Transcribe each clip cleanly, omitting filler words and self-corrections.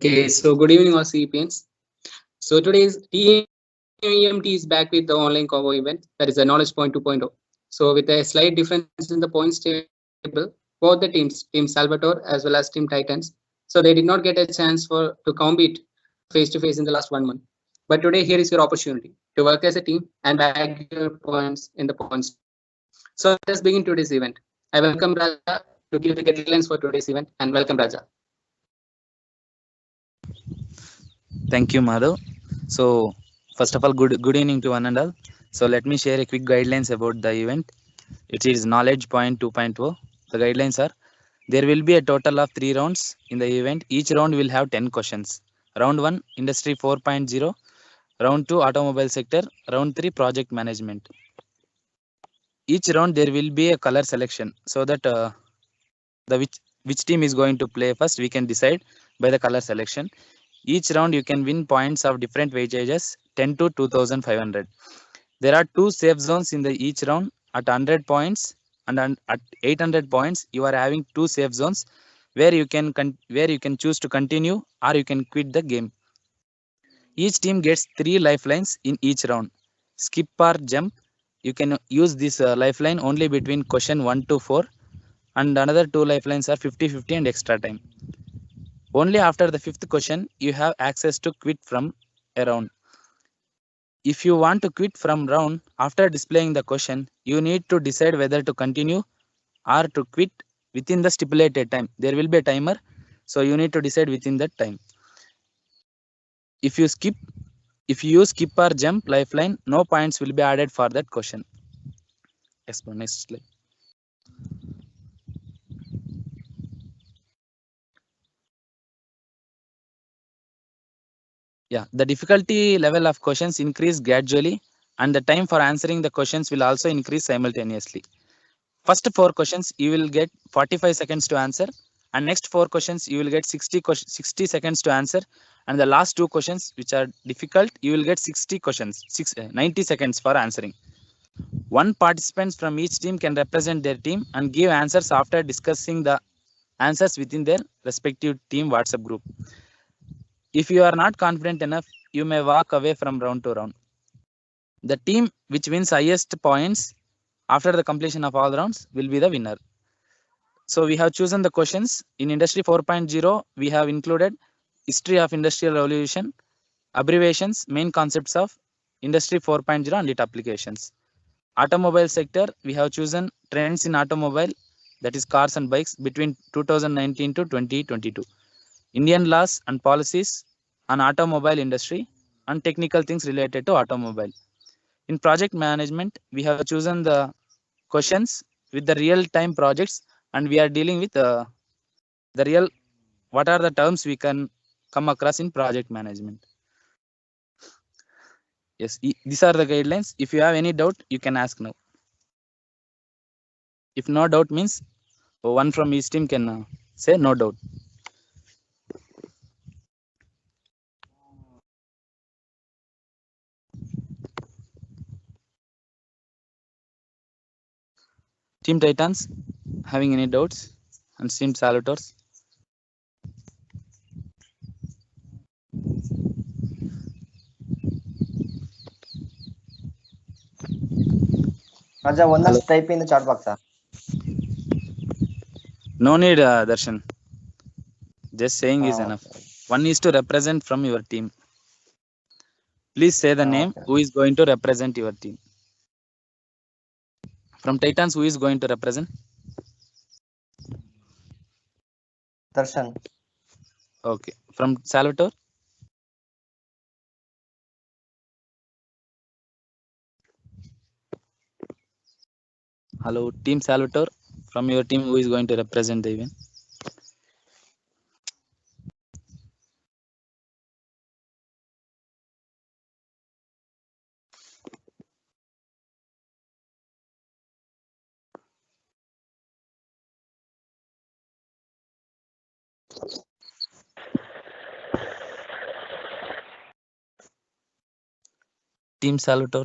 Okay, so good evening, all CPNs. So today's TEMT is back with the online combo event, that is a Knowledge Point 2.0. So with a slight difference in the points table, both the teams, Team Salvatore as well as Team Titans, so they did not get a chance to compete face to face in the last 1 month. But today here is your opportunity to work as a team and bag your points in the points table. So let us begin today's event. I welcome Raja to give the guidelines for today's event, and welcome Raja. Thank you, Madhav. So, first of all, good evening to one and all. So, let me share a quick guidelines about the event. It is Knowledge Point 2.0. The guidelines are there will be a total of 3 rounds in the event. Each round will have 10 questions. Round 1, Industry 4.0. Round 2, Automobile sector. Round 3, Project management. Each round there will be a color selection so that the which team is going to play first we can decide by the color selection. Each round you can win points of different weightages 10 to 2500. There are two safe zones in the each round at 100 points and at 800 points you are having two safe zones where you can choose to continue or you can quit the game. Each team gets 3 lifelines in each round. Skip or jump, you can use this lifeline only between question 1 to 4, and another 2 lifelines are 50-50 and extra time. Only after the fifth question you have access to quit from a round. If you want to quit from round after displaying the question, you need to decide whether to continue or to quit within the stipulated time. There will be a timer, so you need to decide within that time. If you skip, if you use skip or jump lifeline, no points will be added for that question. Yes, next slide. Yeah, the difficulty level of questions increase gradually, and the time for answering the questions will also increase simultaneously. First 4 questions you will get 45 seconds to answer, and next 4 questions you will get 60 seconds to answer, and the last 2 questions which are difficult you will get 60 questions 90 seconds for answering. One participant from each team can represent their team and give answers after discussing the answers within their respective team WhatsApp group. If you are not confident enough, you may walk away from round to round. The team which wins highest points after the completion of all rounds will be the winner. So we have chosen the questions. In Industry 4.0, we have included history of industrial revolution, abbreviations, main concepts of Industry 4.0 and its applications. Automobile sector, we have chosen trends in automobile, that is cars and bikes between 2019 to 2022. Indian laws and policies on automobile industry and technical things related to automobile. In project management, we have chosen the questions with the real time projects, and we are dealing with the real what are the terms we can come across in project management. Yes, these are the guidelines. If you have any doubt, you can ask now. If no doubt means one from each team can say no doubt. Team Titans having any doubts, and Team Salvators. Raja, one Hello. last type in the chat box. No need, Darshan. Just saying is enough. Okay. One is to represent from your team. Please say the name Okay. who is going to represent your team. From Titans, who is going to represent? Darshan. Okay. From Salvatore? Hello, Team Salvatore. From your team, who is going to represent the event? Team Salvatore.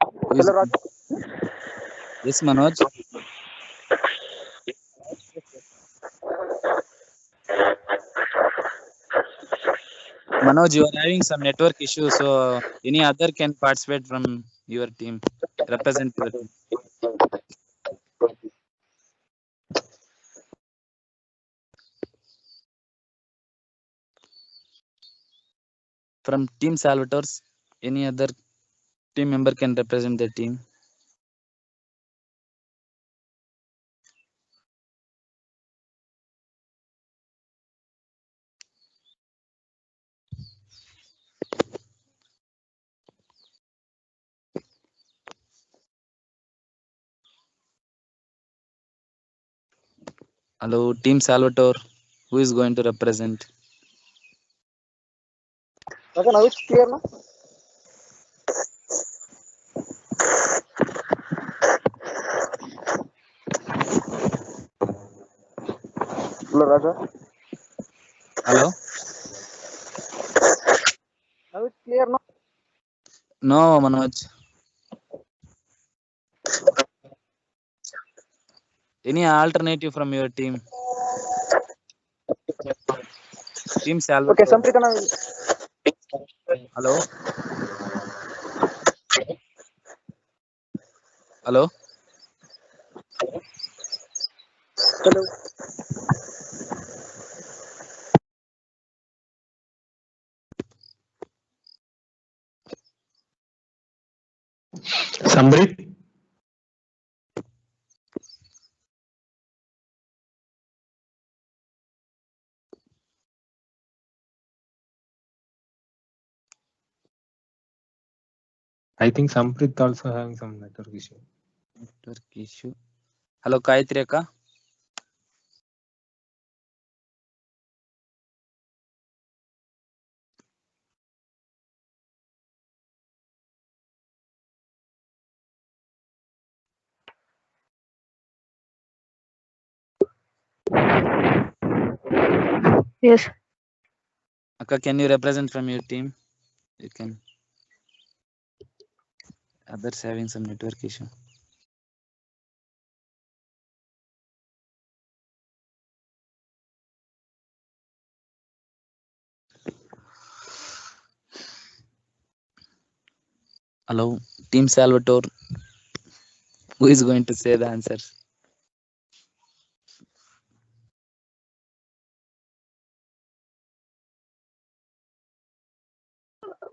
Who is... Hello, Raj. Yes, Manoj. Manoj, you are having some network issue, so any other can participate from your team, represent your team. From Team Salvators, any other team member can represent the team. Hello, Team Salvatore, who is going to represent? Okay, now it's clear now. Hello, Raja. Hello? Now it's clear now. No, Manoj. Any alternative from your team? Team Salvatore. Okay, Samprita now. Hello? Hello? Hello. Samrit, I think Samrit also having some network issue. Network issue. Hello, Gayatri Akka. Yes. Akka, can you represent from your team? You can. Others having some network issue. Hello, Team Salvatore. Who is going to say the answers?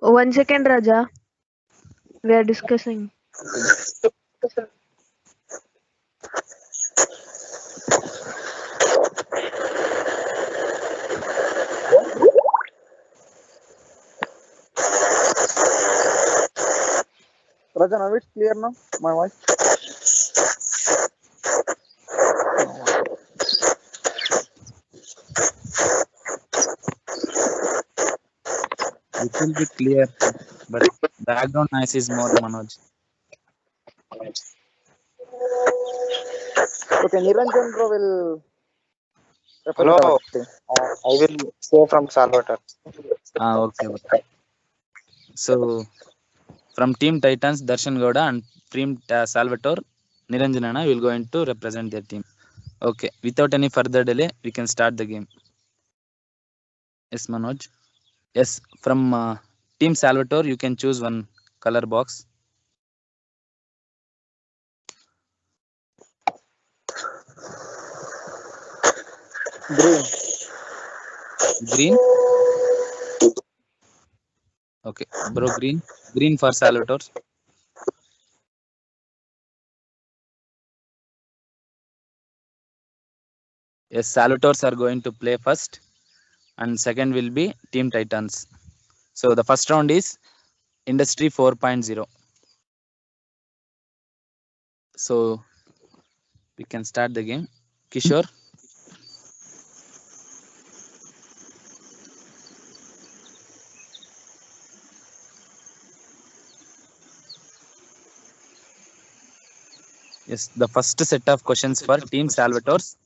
One second, Raja. We are discussing. Raja, now it's clear now. My voice. It will be clear, but background noise is more, Manoj. Okay, Niranjan bro will represent Hello, our team. I will say from Salvatore. Okay. So, from Team Titans, Darshan Gowda and Team Salvatore, Niranjanana will going to represent their team. Okay, without any further delay, we can start the game. Yes, Manoj. Yes, from Team Salvatore, you can choose one color box. Green. Green. Okay, bro, green. Green for Salvatore. Yes, Salvatores are going to play first, and second will be Team Titans. So the first round is Industry 4.0. So we can start the game. Kishore. Yes, the first set of questions for Team Salvatores.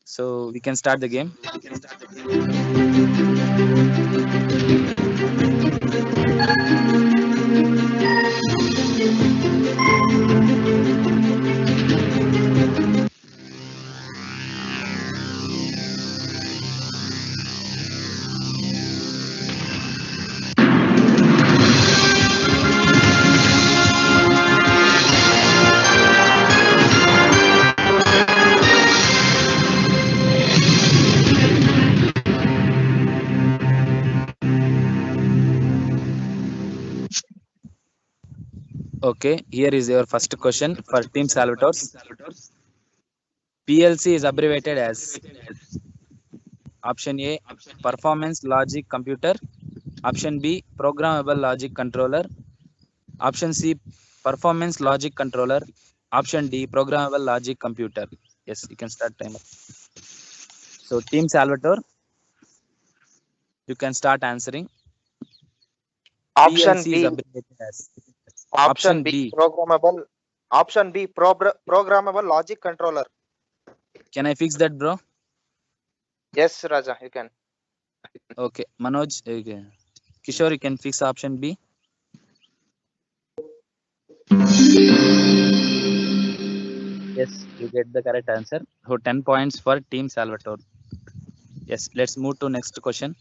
So we can start the game. Okay, here is your first question for Team Salvatore. PLC is abbreviated as option A, performance logic computer, option B, programmable logic controller, option C, performance logic controller, option D, programmable logic computer. Yes, you can start timer. So Team Salvatore, you can start answering. Option PLC is B. abbreviated as Option B. B. Programmable. Option B. Programmable logic controller. Can I fix that, bro? Yes, Raja, you can. Okay, Manoj, okay. Kishore, you can fix option B. Yes, you get the correct answer. So 10 points for Team Salvatore. Yes, let's move to next question.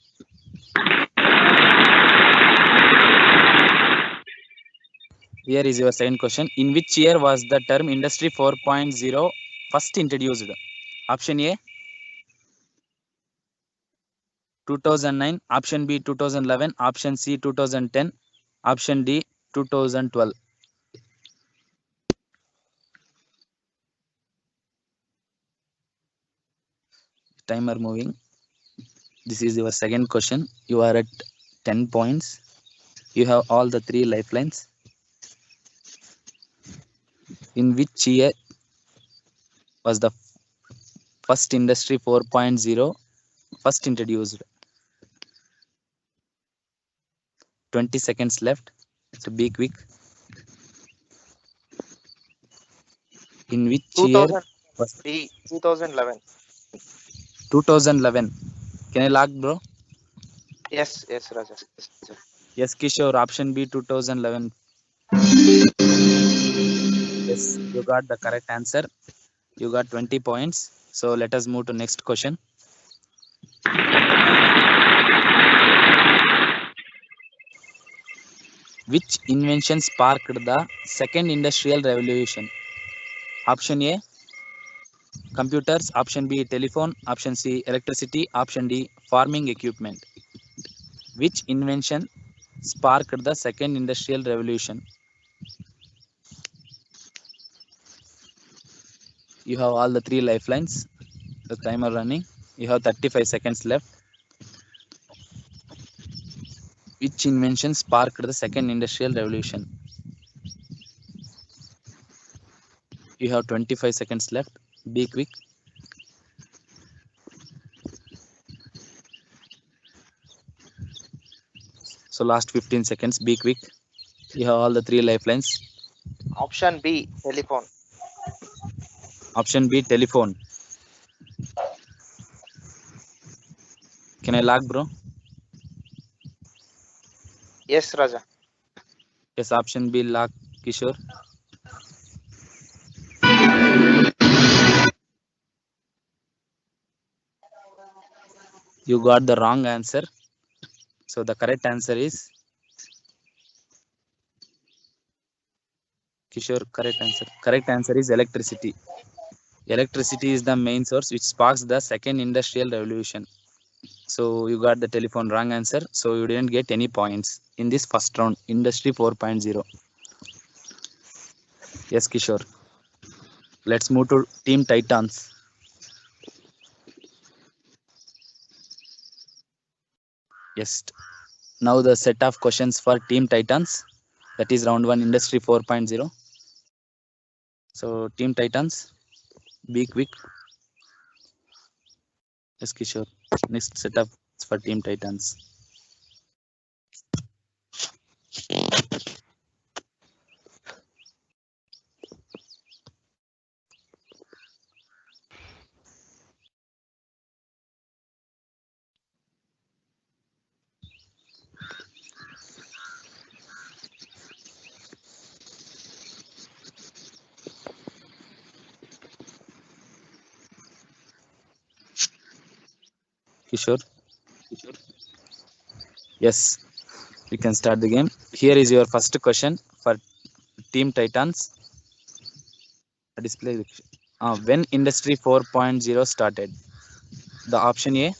Here is your second question. In which year was the term Industry 4.0 first introduced? Option A, 2009. Option B, 2011. Option C, 2010. Option D, 2012. Timer moving. This is your second question. You are at 10 points. You have all the 3 lifelines. In which year was the first Industry 4.0 first introduced? 20 seconds left. So be quick. In which year 2000 was B. 2011. 2011? Can I lock, bro? Yes, Raja. Yes, Kishore. Option B, 2011. Yes, you got the correct answer. You got 20 points. So let us move to next question. Which invention sparked the second industrial revolution? Option A, computers. Option B, telephone. Option C, electricity. Option D, farming equipment. Which invention sparked the second industrial revolution? You have all the 3 lifelines. The timer running. You have 35 seconds left. Which invention sparked the second industrial revolution? You have 25 seconds left. Be quick. So last 15 seconds. Be quick. You have all the 3 lifelines. Option B. Telephone. Option B, telephone. Can I lock, bro? Yes, Raja. Yes, option B, lock, Kishore. You got the wrong answer. So the correct answer is Kishore. Correct answer. Correct answer is electricity. Electricity is the main source which sparks the second industrial revolution. So you got the telephone wrong answer. So you didn't get any points in this first round, Industry 4.0. Yes, Kishore. Let's move to Team Titans. Yes. Now the set of questions for Team Titans. That is round 1, Industry 4.0. So Team Titans, be quick. Yes, Kishore. Next setup for Team Titans. Kishore. Yes, we can start the game. Here is your first question for Team Titans. Display. When Industry 4.0 started? The option A.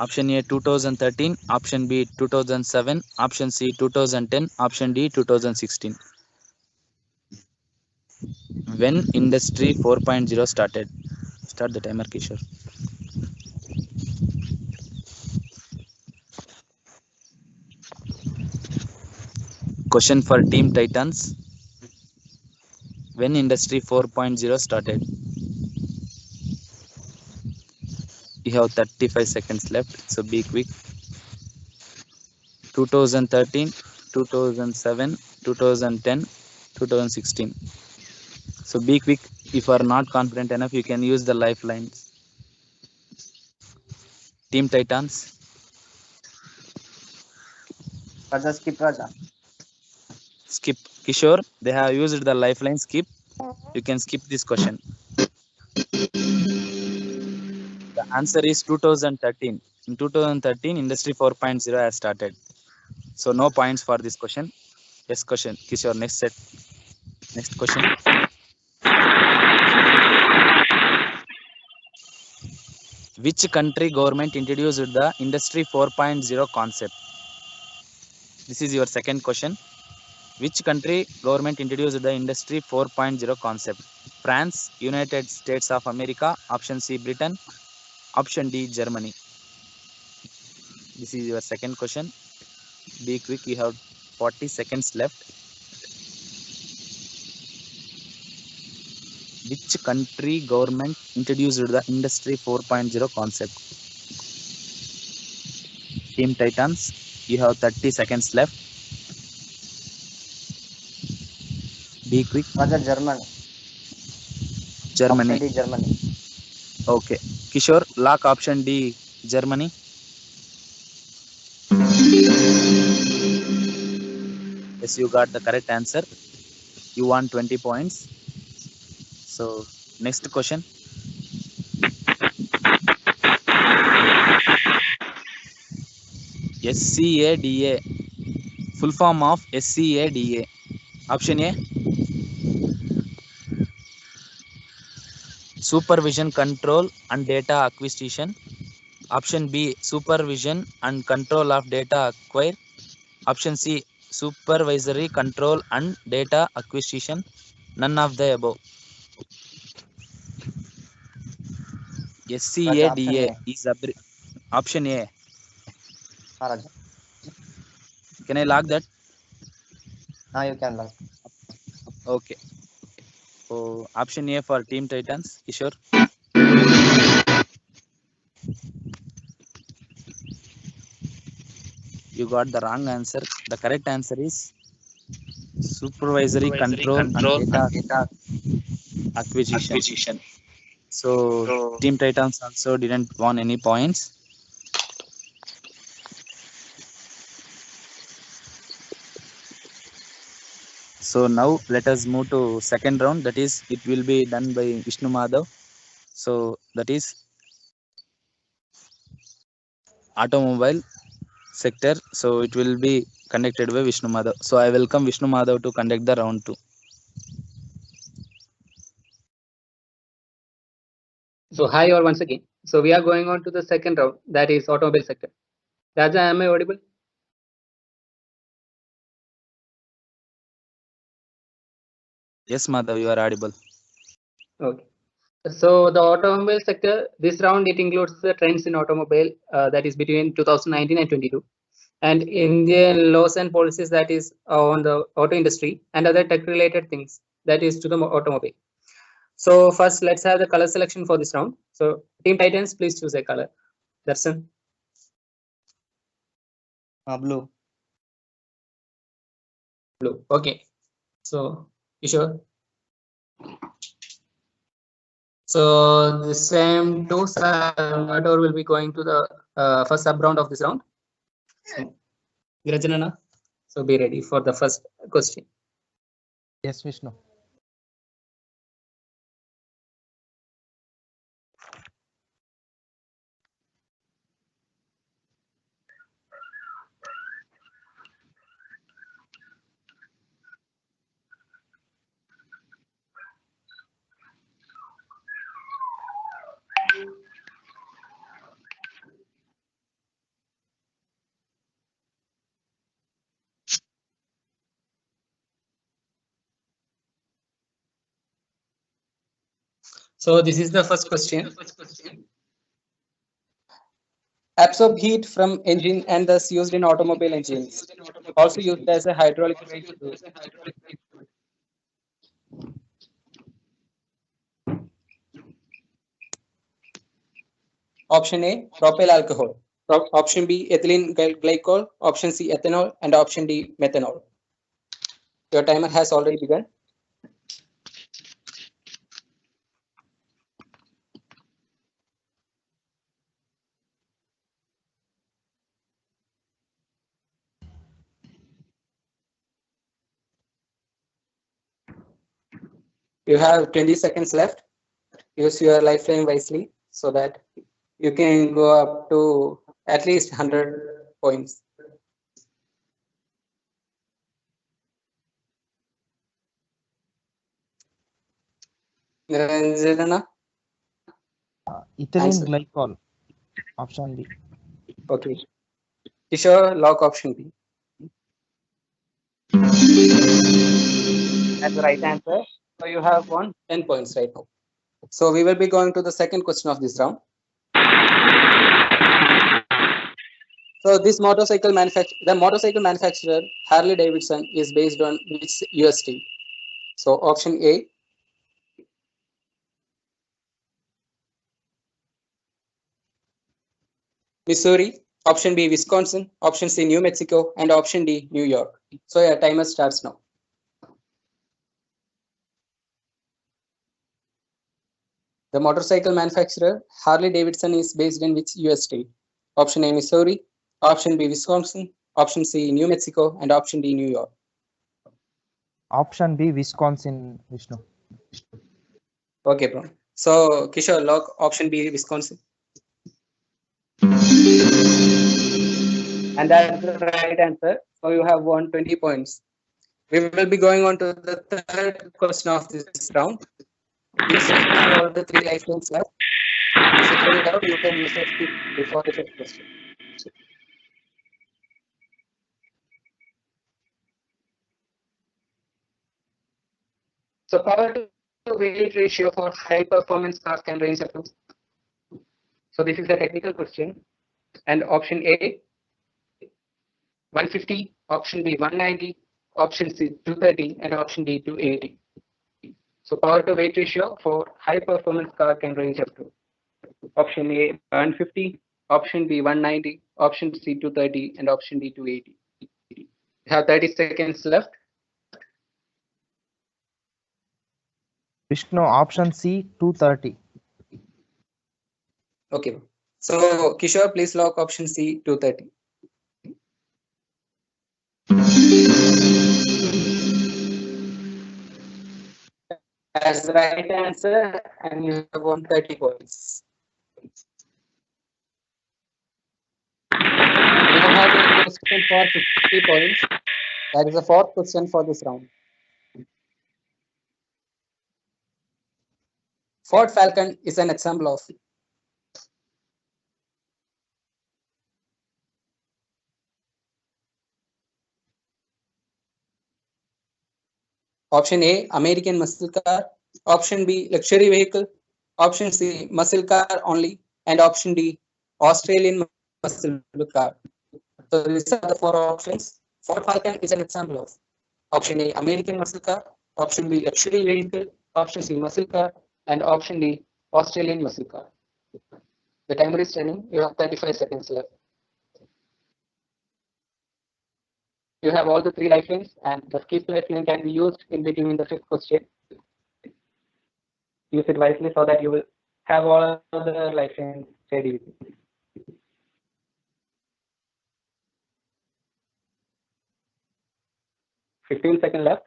Option A 2013, option B 2007, option C 2010, option D 2016. When Industry 4.0 started? Start the timer, Kishore. Question for Team Titans. When Industry 4.0 started? You have 35 seconds left, so be quick. 2013, 2007, 2010, 2016. So be quick. If you are not confident enough, you can use the lifelines. Team Titans. Raja, skip Raja. Skip. Kishore, they have used the lifeline. Skip. You can skip this question. The answer is 2013. In 2013, Industry 4.0 has started. So no points for this question. Yes, question. Kishore, next set. Next question. Which country government introduced the Industry 4.0 concept? This is your second question. Which country government introduced the Industry 4.0 concept? France, United States of America, option C Britain, option D Germany. This is your second question. Be quick, you have 40 seconds left. Which country government introduced the Industry 4.0 concept? Team Titans, you have 30 seconds left. Be quick. Raja, Germany. Germany. Option D, Germany. Okay. Kishore, lock option D, Germany. Yes, you got the correct answer. You won 20 points. So, next question. SCADA. Full form of SCADA. Option A. Supervision, control and data acquisition. Option B. Supervision and control of data acquired. Option C. Supervisory control and data acquisition. None of the above. SCADA is option A. Raja. Can I lock that? You can lock. Okay. So option A for Team Titans. Kishore. You got the wrong answer. The correct answer is supervisory control and data acquisition. So Team Titans also didn't won any points. So now let us move to second round. That is, it will be done by Vishnu Madhav. So that is automobile sector. So it will be conducted by Vishnu Madhav. So I welcome Vishnu Madhav to conduct the round 2. So hi all once again. So we are going on to the second round, that is automobile sector. Raja, am I audible? Yes, Madhav, you are audible. Okay. So the automobile sector, this round it includes the trends in automobile that is between 2019 and 22, and Indian laws and policies that is on the auto industry and other tech related things that is to the automobile. So first, let's have the color selection for this round. So Team Titans, please choose a color. Darshan. Blue. Blue. Okay. So Kishore. So the same two Salvador will be going to the first sub round of this round. Grajanana. So be ready for the first question. Yes, Vishnu. So this is the first question. Absorb heat from engine and thus used in automobile engines. Also used as a hydraulic fluid. Option A, propyl alcohol. Option B, ethylene glycol. Option C, ethanol. And option D, methanol. Your timer has already begun. You have 20 seconds left. Use your lifeline wisely so that you can go up to at least 100 points. Niranjana? Ethylene Answer. glycol. Option B. Okay. Kishore, lock option B. That's the right answer. So you have won 10 points right now. So we will be going to the second question of this round. So this the motorcycle manufacturer Harley Davidson is based on which US state? So option A, Missouri. Option B, Wisconsin. Option C, New Mexico. And option D, New York. So your timer starts now. The motorcycle manufacturer Harley Davidson is based in which US state? Option A, Missouri. Option B, Wisconsin. Option C, New Mexico. And option D, New York. Option B, Wisconsin, Vishnu. Okay, bro. So Kishore, lock option B, Wisconsin. And that's the right answer. So you have won 20 points. We will be going on to the third question of this round. You still have all the 3 lifelines left. If you figure it out, you can use it before the fifth question. So power to weight ratio for high performance cars can range up to. So this is a technical question. And option A, 150, option B, 190, option C, 230, and option D, 280. So power to weight ratio for high performance car can range up to. Option A, 150, option B, 190, option C, 230, and option D, 280. You have 30 seconds left. Vishnu, option C, 230. Okay. So Kishore, please lock option C, 230. That's the right answer, and you have won 30 points. We now have a question for 50 points. That is the fourth question for this round. Ford Falcon is an example of. Option A, American muscle car. Option B, luxury vehicle. Option C, muscle car only. And option D, Australian muscle car. So these are the 4 options. Ford Falcon is an example of. Option A, American muscle car. Option B, luxury vehicle. Option C, muscle car. And option D, Australian muscle car. The timer is running. You have 35 seconds left. You have all the 3 lifelines, and the skip lifeline can be used in between the 5th question. Use it wisely so that you will have all the lifelines ready with you. $15 left.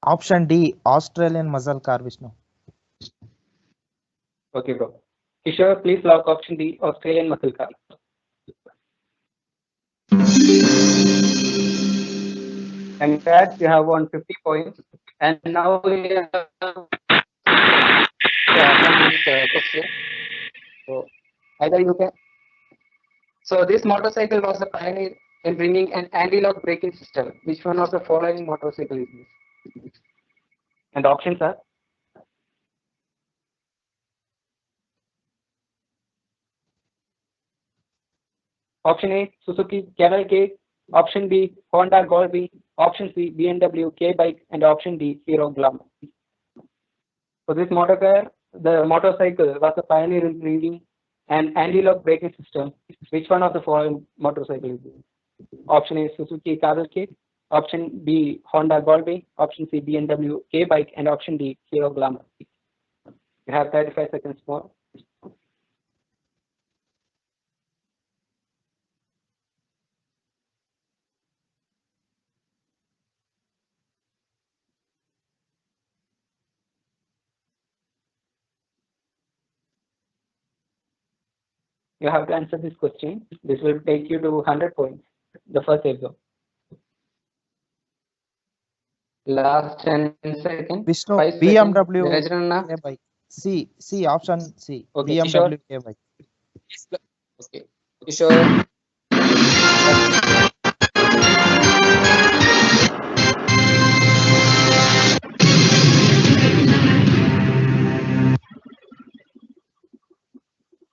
Option D, Australian muscle car, Vishnu. Okay, bro. Kishore, please lock option D, Australian muscle car. And that you have won 50 points. And now we have question. So either you can. So this motorcycle was a pioneer in bringing an anti-lock braking system. Which one of the following motorcycle is this? And the options are Option A, Suzuki Cavalcade. Option B, Honda Golf. Option C, BMW K-Bike. And option D, Hero Glamour. So this motorcar, the motorcycle was a pioneer in bringing an anti-lock braking system. Which one of the following motorcycle is it? Option A, Suzuki Cavalcade. Option B, Honda Golf. Option C, BMW K-Bike. And option D, Hero Glamour. You have 35 seconds more. You have to answer this question. This will take you to 100 points. The first exam. Last 10 seconds. Vishnu, 5 seconds. BMW Rajanna. K-Bike. C, option C. Okay, BMW K-Bike. Okay. Kishore.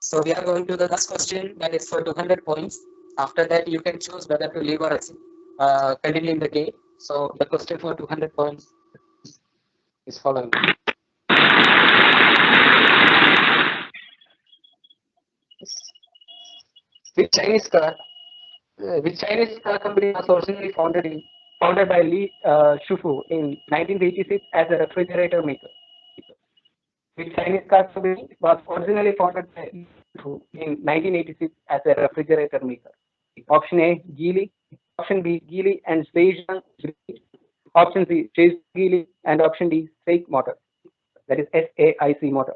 So we are going to the last question that is for 200 points. After that, you can choose whether to leave or continue in the game. So the question for 200 points is following. Which Chinese car company was originally founded by Li Shufu in 1986 as a refrigerator maker? Which Chinese car company was originally founded by Li Shufu in 1986 as a refrigerator maker? Option A, Geely. Option B, Geely and Zhejiang. Option C, Chase Geely. And option D, SAIC Motor. That is SAIC Motor.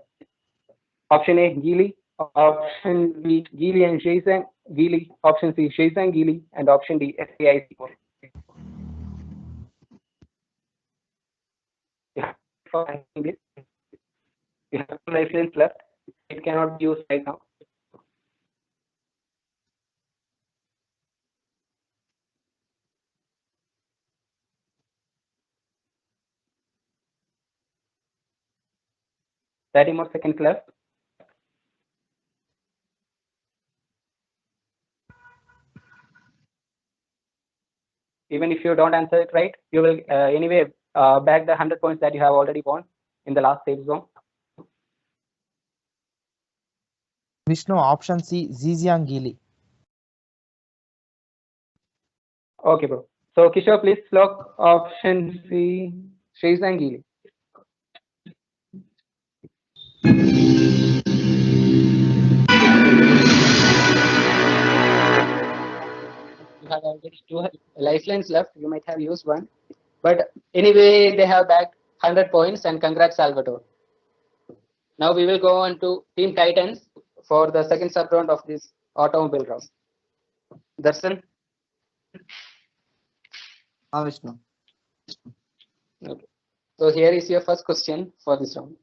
Option A, Geely. Option B, Geely and Zhejiang Geely. Option C, Zhejiang Geely. And option D, SAIC Motor. You have 2 lifelines left. It cannot be used right now. Thirty more seconds left. Even if you don't answer it right, you will anyway back the 100 points that you have already won in the last safe zone. Vishnu, option C, Zhejiang Geely. Okay, bro. So Kishore, please lock option C, Zhejiang Geely. You have already 2 lifelines left. You might have used one, but anyway, they have back 100 points. And congrats, Salvatore. Now we will go on to Team Titans for the second sub round of this automobile round. Darshan. Vishnu. Okay. So here is your first question for this round.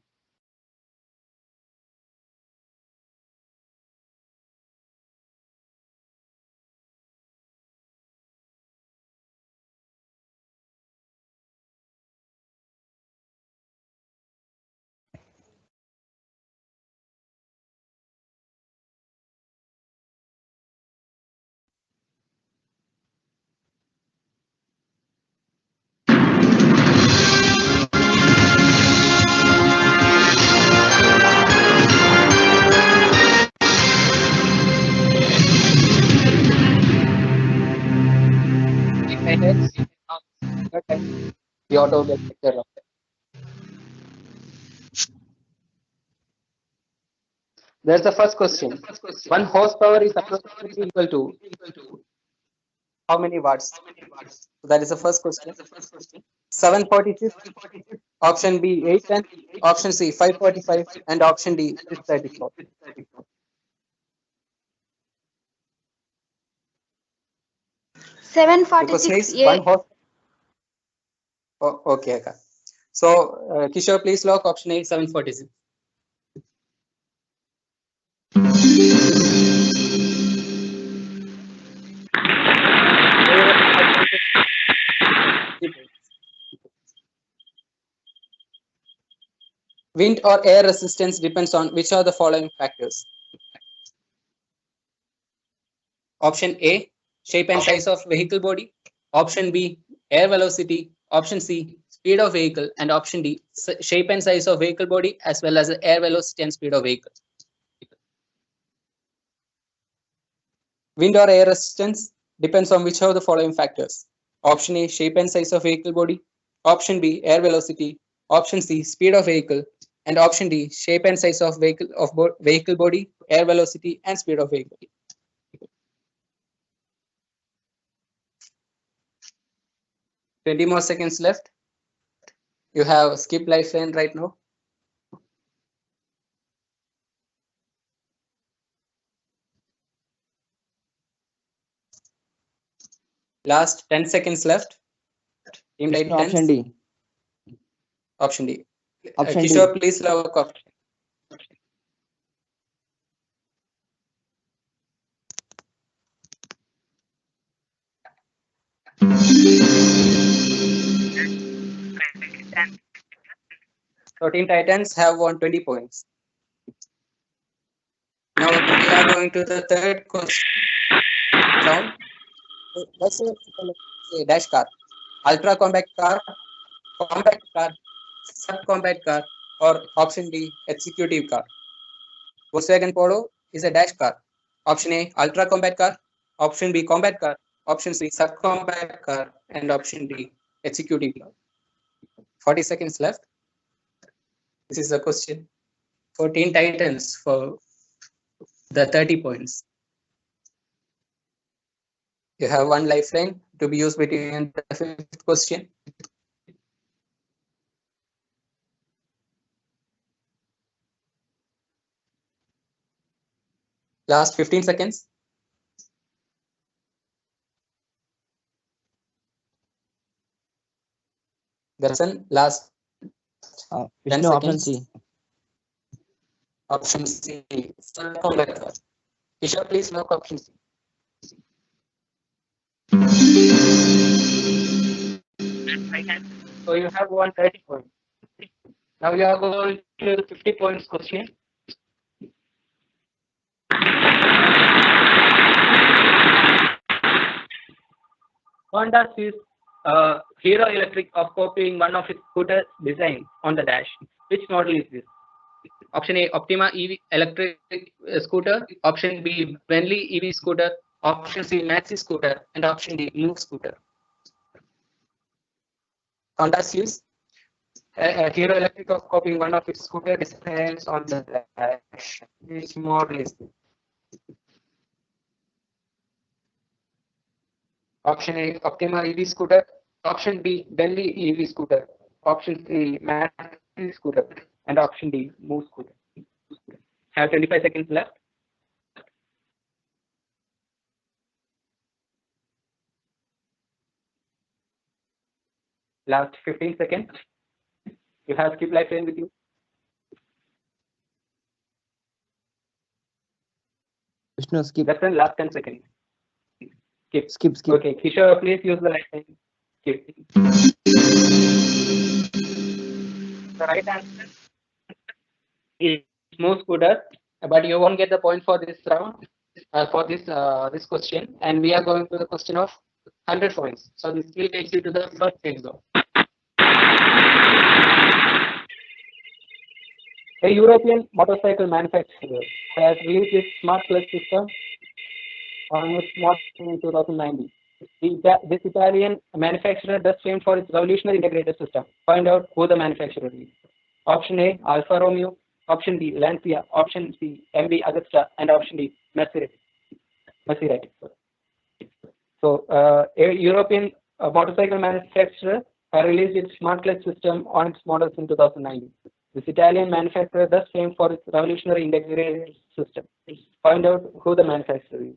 The automobile sector. There's the first question. 1 horsepower is approximately equal to how many watts? So that is the first question. 746. Option B, 810. Option C, 545. And option D, 634. Because 746 says 1 horse. Oh, okay, okay. So Kishore, please lock option A, 746. Wind or air resistance depends on which are the following factors? Option A, shape and size of vehicle body. Option B, air velocity. Option C, speed of vehicle. And option D, shape and size of vehicle body as well as the air velocity and speed of vehicle. Wind or air resistance depends on which of the following factors. Option A, shape and size of vehicle body. Option B, air velocity. Option C, speed of vehicle. And option D, shape and size of vehicle body, air velocity, and speed of vehicle. Twenty more seconds left. You have skip lifeline right now. Last 10 seconds left. Team Vishnu, Titans. option D. Option D. Option D. Kishore, please lock off. So Team Titans have won 20 points. Now we are going to the third question round. Let's say a dash car, ultra compact car, subcompact car, or option D, executive car. Volkswagen Polo is a dash car. Option A, ultra compact car. Option B, compact car. Option C, subcompact car. And option D, executive car. 40 seconds left. This is the question for Teen Titans for the 30 points. You have one lifeline to be used between the fifth question. Last 15 seconds. Darshan, last 10 Vishnu, option seconds. C. Option C. Kishore, please lock option C. So you have won 30 points. Now you are going to the 50 points question. Honda sees Hero Electric of copying one of its scooter design on the dash. Which model is this? Option A, Optima EV electric scooter. Option B, Bentley EV scooter. Option C, Maxi scooter. And option D, Move scooter. Honda sees Hero Electric of copying one of its scooter designs on the dash. Which model is this? Option A, Optima EV scooter. Option B, Bentley EV scooter. Option C, Maxi scooter. And option D, Move scooter. Have 25 seconds left. Last 15 seconds. You have skip lifeline with you. Vishnu, skip. That's the last 10 seconds. Skip. Skip. Okay, Kishore, please use the lifeline. Skip. The right answer is Move scooter, but you won't get the point for this round, for this question. And we are going to the question of 100 points. So this will take you to the first exam. A European motorcycle manufacturer has released its smart clutch system on its model in 2019. This Italian manufacturer does fame for its revolutionary integrated system. Find out who the manufacturer is. Option A, Alfa Romeo. Option B, Lancia. Option C, MV Agusta. And option D, Maserati. So, a European motorcycle manufacturer has released its smart clutch system on its models in 2019. This Italian manufacturer does fame for its revolutionary integrated system. Find out who the manufacturer is.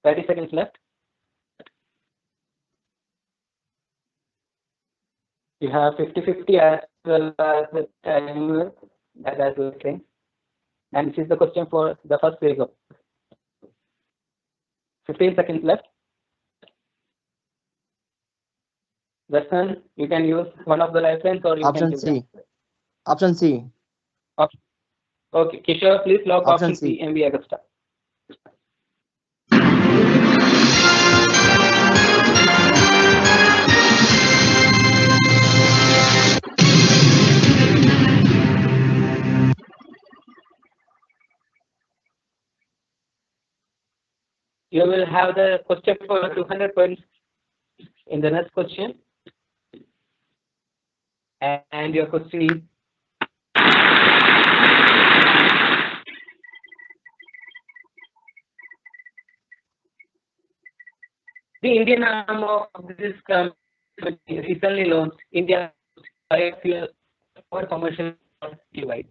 30 seconds left. You have 50-50 as well as the timer that I was saying. And this is the question for the first phase of 15 seconds left. Darshan, you can use one of the lifelines or you Option can C. Option C. Okay, Kishore, please lock Option option C, C. MV Agusta. you will have the question for 200 points in the next question. And your question is, the Indian arm of this company recently launched India biofuel for commercial device.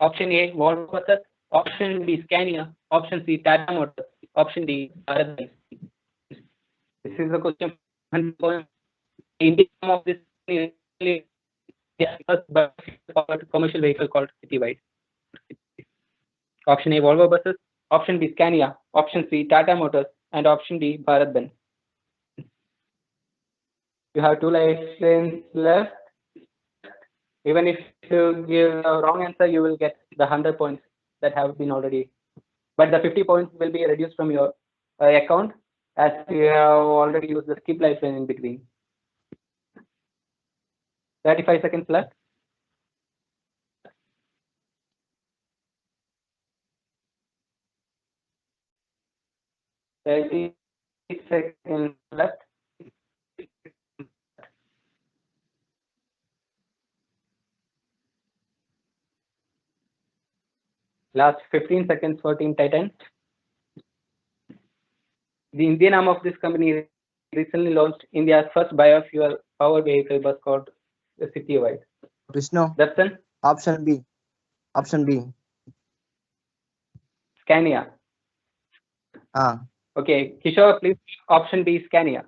Option A, Volvo Buses. Option B, Scania. Option C, Tata Motors. Option D, Bharat Benz. This is the question. 100 points. Indian arm of this company recently first biofuel commercial vehicle called Citywide. Option A, Volvo Buses. Option B, Scania. Option C, Tata Motors. And option D, Bharat Benz. You have 2 lifelines left. Even if you give a wrong answer, you will get the 100 points that have been already. But the 50 points will be reduced from your account as you have already used the skip lifeline in between. 35 seconds left. Seconds left. Last 15 seconds for Team Titan. The Indian arm of this company recently launched India's first biofuel powered vehicle bus called the Citywide. Vishnu, Dustin, option B. Option B. Scania. Okay, Kishore, please. Option B, Scania.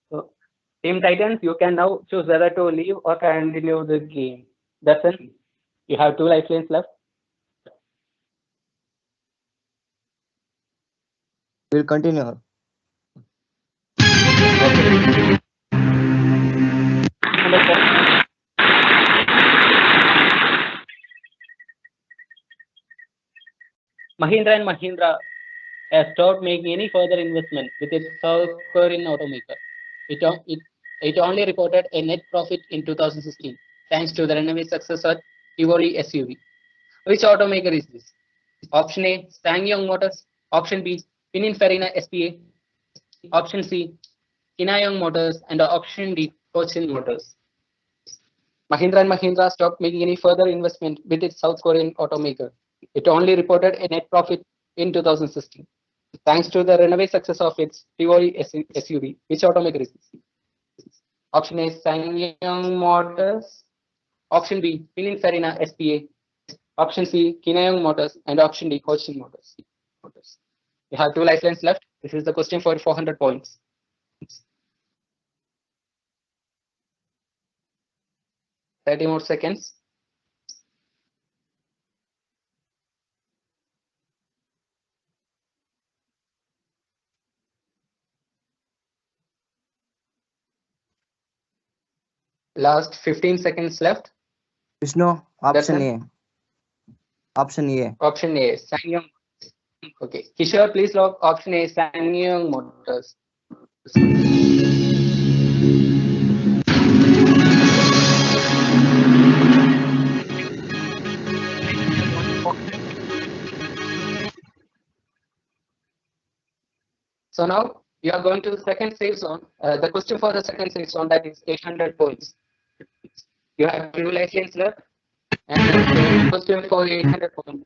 So, Team Titans, you can now choose whether to leave or continue the game. Dustin, you have 2 lifelines left. We'll continue. Mahindra and Mahindra has stopped making any further investment with its South Korean automaker. It only reported a net profit in 2016, thanks to the runaway success of Tivoli SUV. Which automaker is this? Option A, SsangYong Motors. Option B, Pininfarina SPA. Option C, Kinayong Motors. And option D, Cochin Motors. Mahindra and Mahindra stopped making any further investment with its South Korean automaker. It only reported a net profit in 2016, thanks to the runaway success of its Tivoli SUV. Which automaker is this? Option A, SsangYong Motors. Option B, Pininfarina SPA. Option C, Kinayong Motors. And option D, Cochin Motors. You have 2 lifelines left. This is the question for 400 points. Thirty more seconds. Last 15 seconds left. Vishnu, option Dustin? A. Option A. Option A, SsangYong. Okay, Kishore, please log option A, SsangYong Motors. So now we are going to the second safe zone. The question for the second safe zone, that is 800 points. You have 2 lifelines left, and the question for 800 points.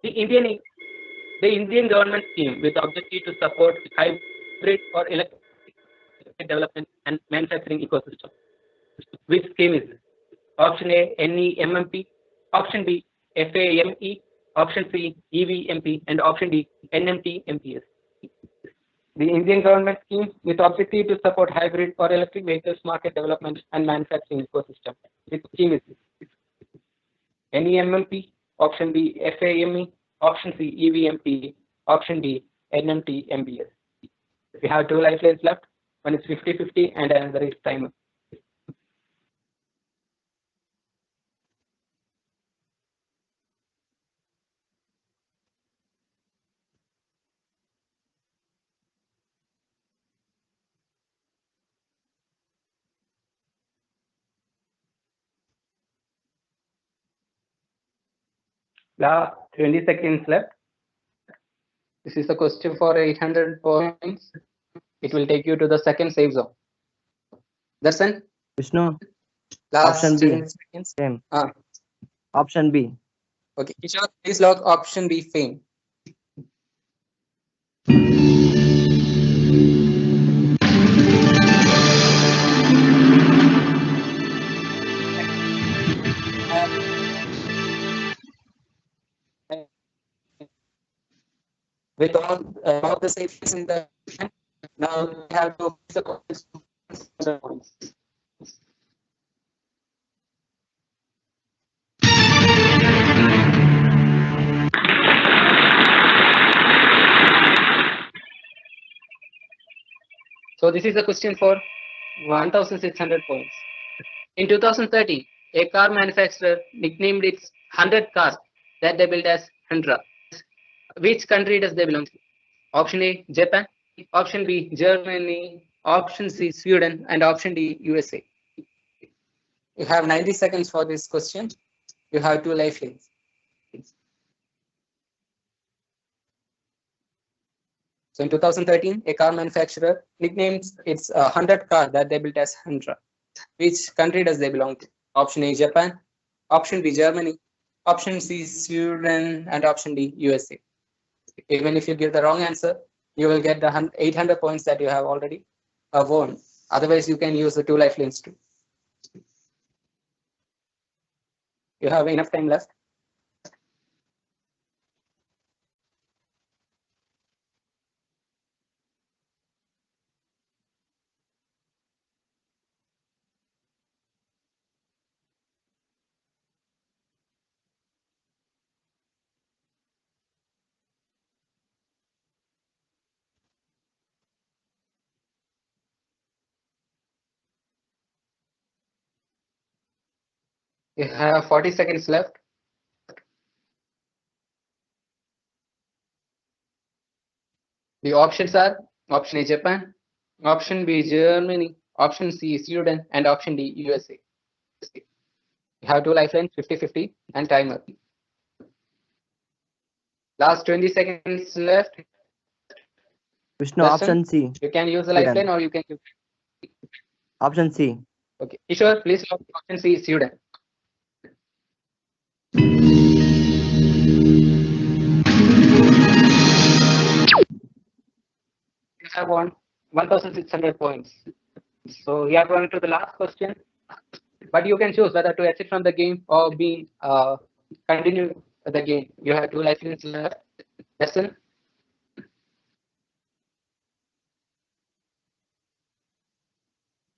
The Indian government scheme with objective to support hybrid or electric development and manufacturing ecosystem. Which scheme is this? Option A, NEMMP. Option B, FAME. Option C, EVMP. And option D, NMT-MPS. The Indian government scheme with objective to support hybrid or electric vehicles market development and manufacturing ecosystem. Which scheme is this? NEMMP. Option B, FAME. Option C, EVMP. Option D, NMT-MPS. We have 2 lifelines left. One is 50-50 and another is timer. Last 20 seconds left. This is a question for 800 points. It will take you to the second safe zone. Darshan, Vishnu, last Option B. 10 seconds. same. Ah. Option B. Okay, Kishore, please log option B, fame. With all the safeties in the now we have to the points. So this is a question for 1,600 points. In 2013, a car manufacturer nicknamed its 100 cars that they built as Hundra. Which country does they belong to? Option A, Japan. Option B, Germany. Option C, Sweden. And option D, USA. You have 90 seconds for this question. You have 2 lifelines. So in 2013, a car manufacturer nicknames its 100 car that they built as Hundra. Which country does they belong to? Option A, Japan. Option B, Germany. Option C, Sweden. And option D, USA. Even if you give the wrong answer, you will get the 800 points that you have already won. Otherwise, you can use the 2 lifelines too. You have enough time left. You have 40 seconds left. The options are option A, Japan. Option B, Germany. Option C, Sweden. And option D, USA. You have 2 lifelines, 50-50 and timer. Last 20 seconds left. Vishnu, Darshan, option C. You can use the Sweden. lifeline or you can use. Option C. Okay. Kishore, please log option C, Sweden. You have won 1,600 points. So we are going to the last question. But you can choose whether to exit from the game or be continue the game. You have 2 lifelines left. Lesson.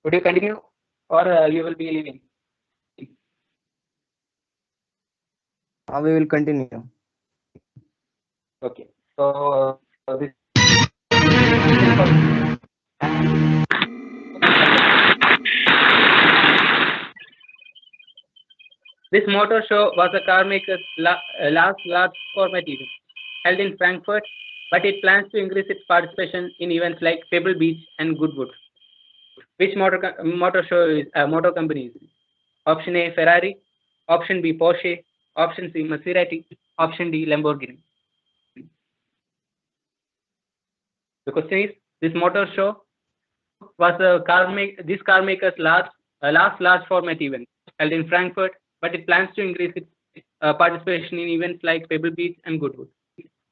Would you continue or you will be leaving? We will continue. Okay. So this This motor show was a car maker's last large format event held in Frankfurt, but it plans to increase its participation in events like Pebble Beach and Goodwood. Which motor show is motor company is it? Option A, Ferrari. Option B, Porsche. Option C, Maserati. Option D, Lamborghini. The question is: this motor show was a this car maker's last large format event held in Frankfurt, but it plans to increase its participation in events like Pebble Beach and Goodwood.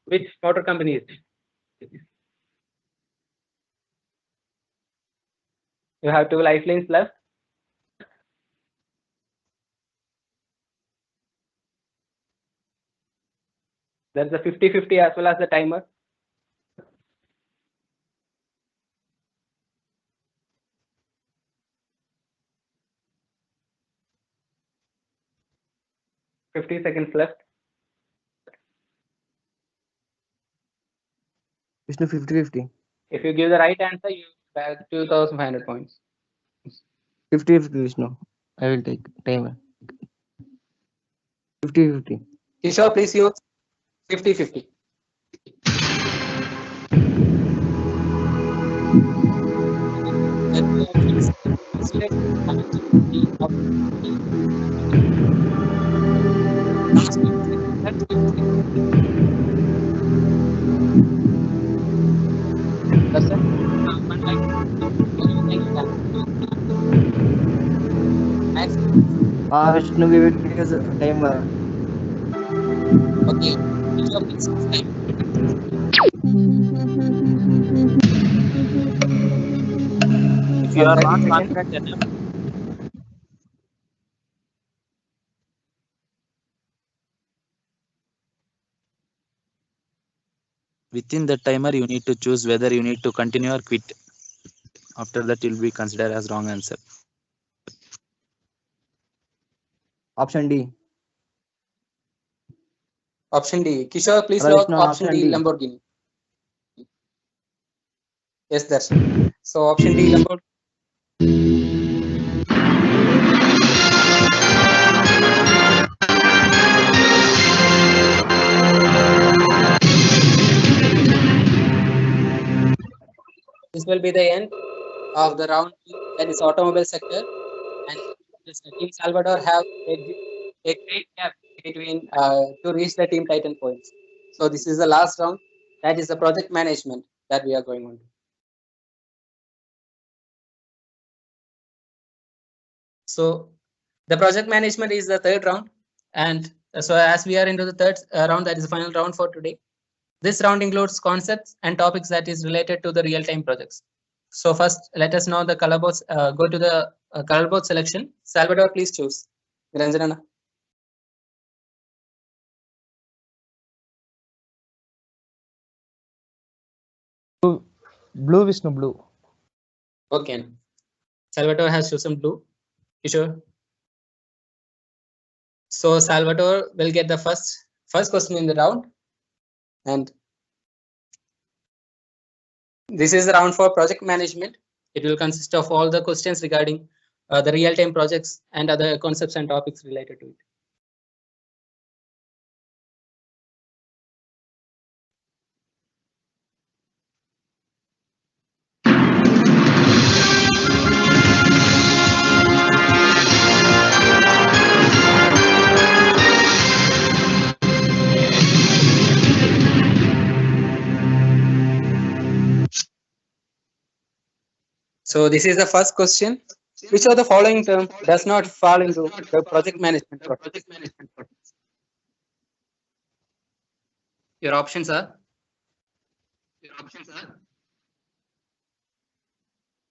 Which motor company is it? You have 2 lifelines left. There's a 50-50 as well as the timer. $50 seconds left. Vishnu, 50-50. If you give the right answer, you bag 2,500 points. 50-50, Vishnu. I will take timer. 50-50. Kishore, please use 50-50. That's it. One like. Next. Vishnu, we will use a timer. Okay. Teacher, please use time. If you are 30 not seconds. confident enough, within the timer, you need to choose whether you need to continue or quit. After that, it will be considered as wrong answer. Option D. Option D. Kishore, please Hello, log Vishnu, option option D, D. Lamborghini. Yes, that's it. So option D, Lamborghini. This will be the end of the round two, that is automobile sector, and this Team Salvador have a great gap between to reach the Team Titan points. So this is the last round, that is the project management that we are going on to. So the project management is the third round, and so as we are into the third round, that is the final round for today. This round includes concepts and topics that is related to the real-time projects. So first, let us know the color boards. Go to the color board selection. Salvador, please choose. Niranjana. Blue, Vishnu, blue. Okay. Salvador has chosen blue. Kishore. So Salvador will get the first question in the round, and this is the round for project management. It will consist of all the questions regarding the real-time projects and other concepts and topics related to it. So this is the first question. Which of the following term does not fall into the project management process? Your options are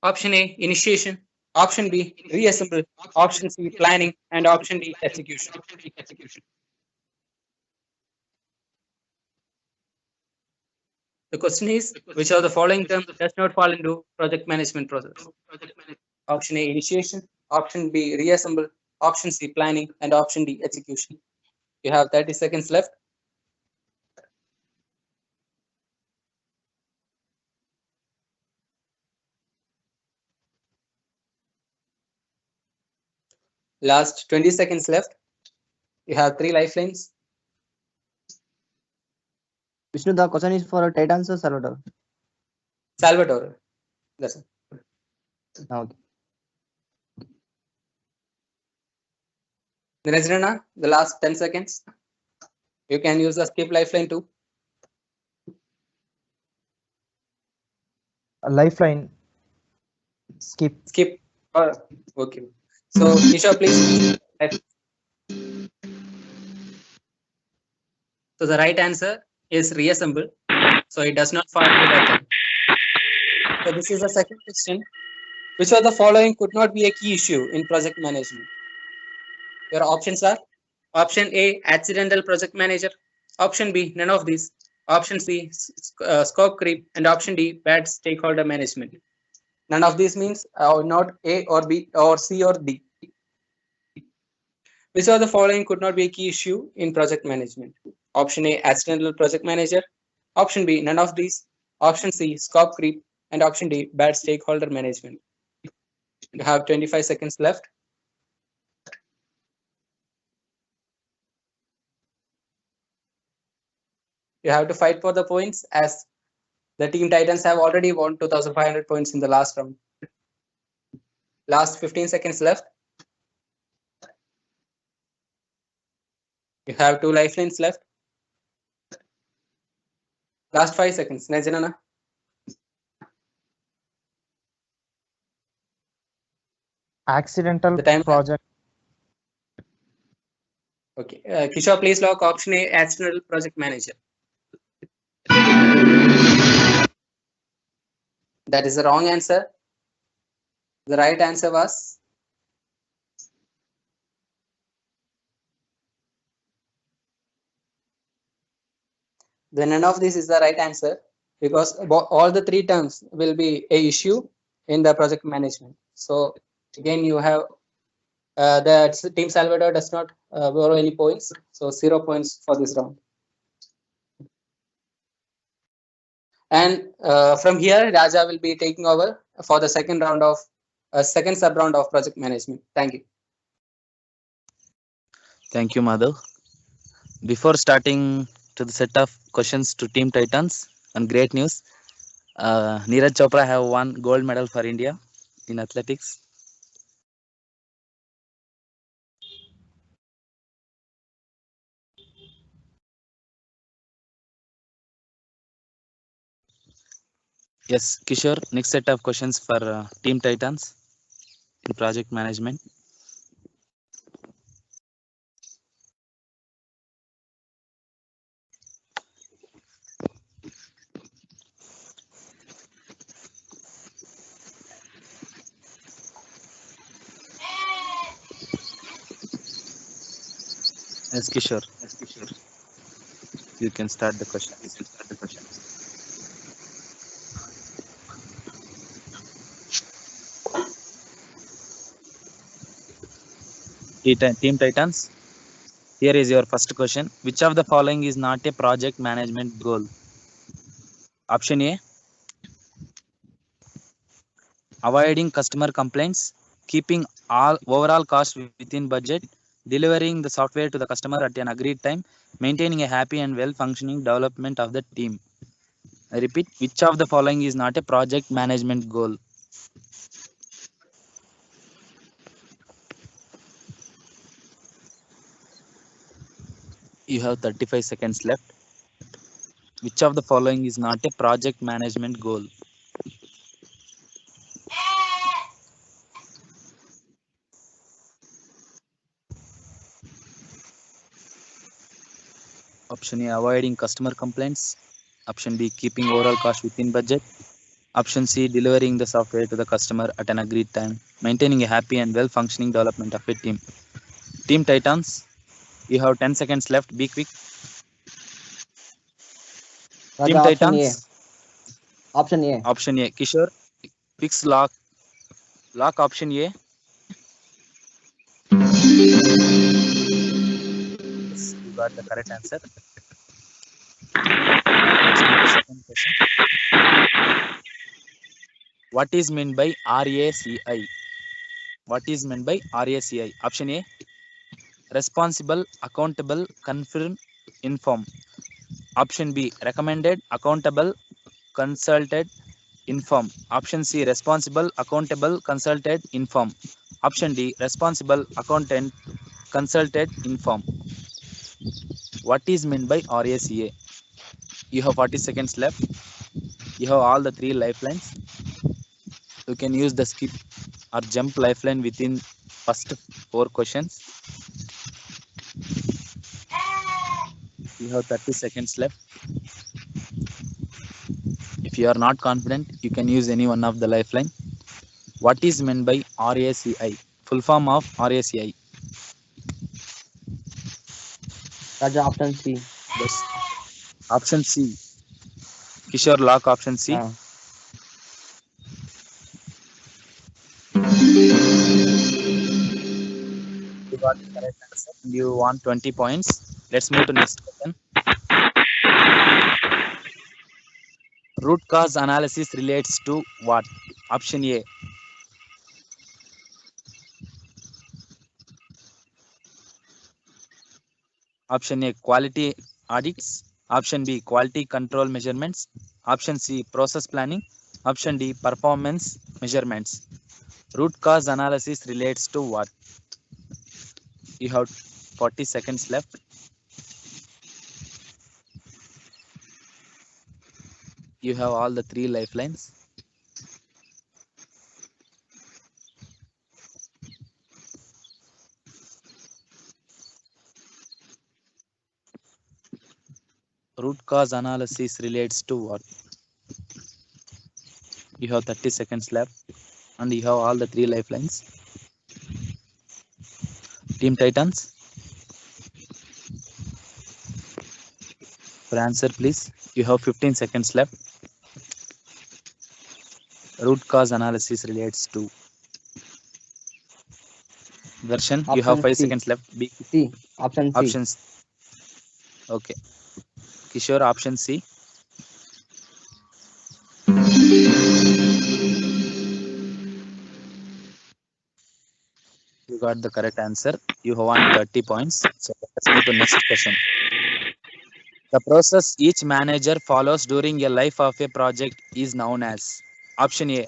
option A, initiation, option B, reassemble, option C, planning, and option D, execution. The question is, which of the following terms does not fall into project management process? Option A, initiation, option B, reassemble, option C, planning, and option D, execution. You have 30 seconds left. Last 20 seconds left. You have 3 lifelines. Vishnu, the question is for Titans or Salvador? Salvador. That's it. Okay. Niranjana, the last 10 seconds. You can use the skip lifeline too. A lifeline. Skip. Skip. Okay. So Nisha, please. So the right answer is reassemble. So it does not fall into that term. So this is the second question. Which of the following could not be a key issue in project management? Your options are option A, accidental project manager, option B, none of these, option C, scope creep, and option D, bad stakeholder management. None of these means not A or B or C or D. Which of the following could not be a key issue in project management? Option A, accidental project manager, option B, none of these, option C, scope creep, and option D, bad stakeholder management. You have 25 seconds left. You have to fight for the points, as the Team Titans have already won 2,500 points in the last round. Last 15 seconds left. You have 2 lifelines left. Last 5 seconds. Najanana. Accidental The time. project. Okay. Kishore, please lock option A, accidental project manager. That is the wrong answer. The right answer was none of this is the right answer, because all the 3 terms will be a issue in the project management. So again, you have the Team Salvador does not borrow any points, so 0 points for this round. And from here, Raja will be taking over for the second round of second sub round of project management. Thank you. Thank you, Madhav. Before starting to the set of questions to Team Titans, and great news, Neeraj Chopra have won gold medal for India in athletics. Yes, Kishore, next set of questions for Team Titans in project management. Yes, Kishore. You can start the question. Team Titans, here is your first question. Which of the following is not a project management goal? Option A, avoiding customer complaints, keeping all overall cost within budget, delivering the software to the customer at an agreed time, maintaining a happy and well-functioning development of the team. I repeat, which of the following is not a project management goal? You have 35 seconds left. Which of the following is not a project management goal? Option A, avoiding customer complaints. Option B, keeping overall cost within budget. Option C, delivering the software to the customer at an agreed time, maintaining a happy and well-functioning development of a team. Team Titans, you have 10 seconds left. Be quick. Raja, Team option Titans. Option A. Option A. Kishore, fix lock. Lock option A. Yes, you got the correct answer. Let's move to second question. What is meant by RACI? What is meant by RACI? Option A, responsible, accountable, confirm, inform. Option B, recommended, accountable, consulted, inform. Option C, responsible, accountable, consulted, inform. Option D, responsible, accountant, consulted, inform. What is meant by RACA? You have 40 seconds left. You have all the 3 lifelines. You can use the skip or jump lifeline within first 4 questions. You have 30 seconds left. If you are not confident, you can use any one of the lifeline. What is meant by RACI? Full form of RACI. Raja, option C. Yes. Option C. Kishore, lock option C. Ah. You got the correct answer. You want 20 points. Let's move to next question. Root cause analysis relates to what? Option A. Option A, quality audits. Option B, quality control measurements. Option C, process planning. Option D, performance measurements. Root cause analysis relates to what? You have 40 seconds left. You have all the 3 lifelines. Root cause analysis relates to what? You have 30 seconds left and you have all the 3 lifelines. Team Titans, for answer please. You have 15 seconds left. Root cause analysis relates to. Darshan, you have Option 5 C. seconds left. B. C. Option C. Options. Okay. Kishore, option C. You got the correct answer. You have won 30 points. So let's move to next question. The process each manager follows during a life of a project is known as. Option A,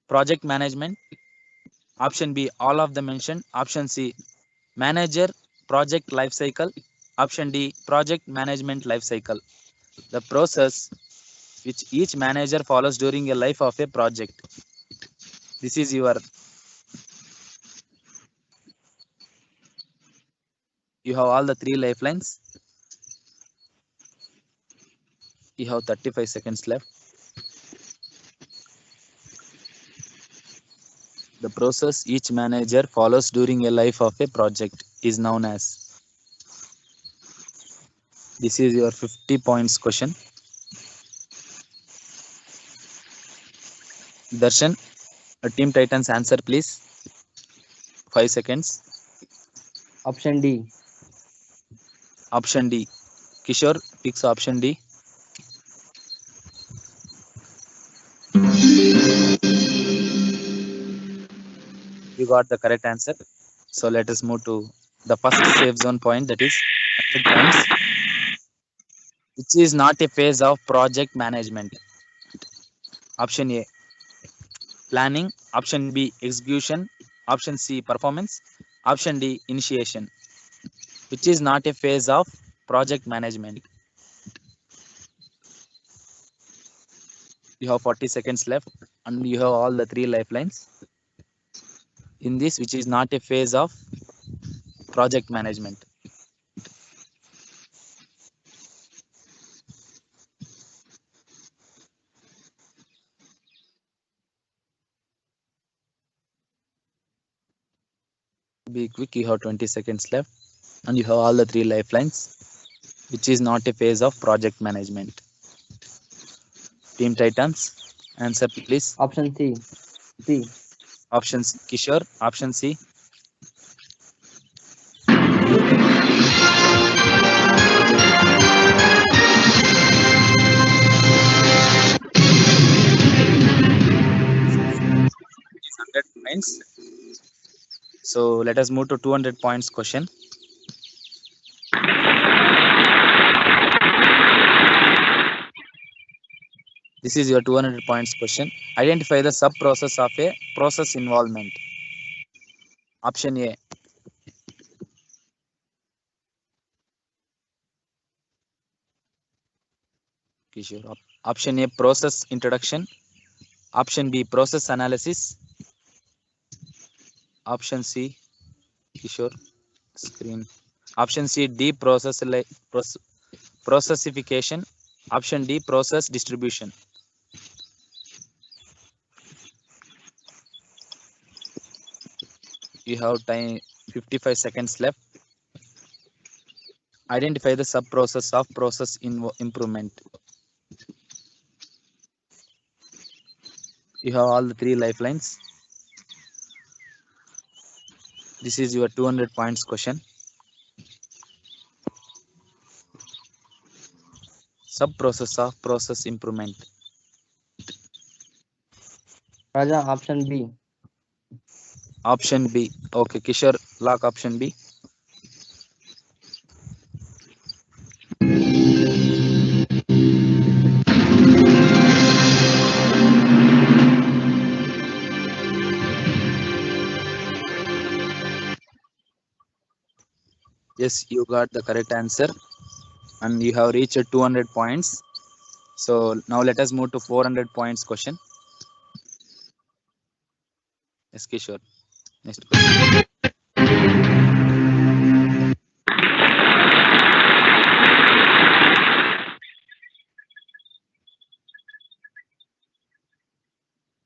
project management. Option B, all of the mentioned. Option C, manager project life cycle. Option D, project management life cycle. The process which each manager follows during a life of a project. This is your. You have all the 3 lifelines. You have 35 seconds left. The process each manager follows during a life of a project is known as. This is your 50 points question. Darshan, Team Titans answer please. 5 seconds. Option D. Option D. Kishore picks option D. You got the correct answer. So let us move to the first safe zone point, that is 100 points, which is not a phase of project management. Option A, planning. Option B, execution. Option C, performance. Option D, initiation. Which is not a phase of project management. You have 40 seconds left and you have all the 3 lifelines. In this, which is not a phase of project management. Be quick, you have 20 seconds left and you have all the 3 lifelines, which is not a phase of project management. Team Titans, answer please. Option C. C. Options Kishore, option C. It is 100 points. So let us move to 200 points question. This is your 200 points question. Identify the sub process of a process involvement. Option A, Kishore. Option A, process introduction. Option B, process analysis. Option C, Kishore, screen. Option C, D, processification. Option D, process distribution. You have time, 55 seconds left. Identify the sub process of process improvement. You have all the 3 lifelines. This is your 200 points question. Sub process of process improvement. Raja, option B. Option B. Okay, Kishore, lock option B. Yes, you got the correct answer. and you have reached 200 points. So now let us move to 400 points question. Yes, Kishore. Next question.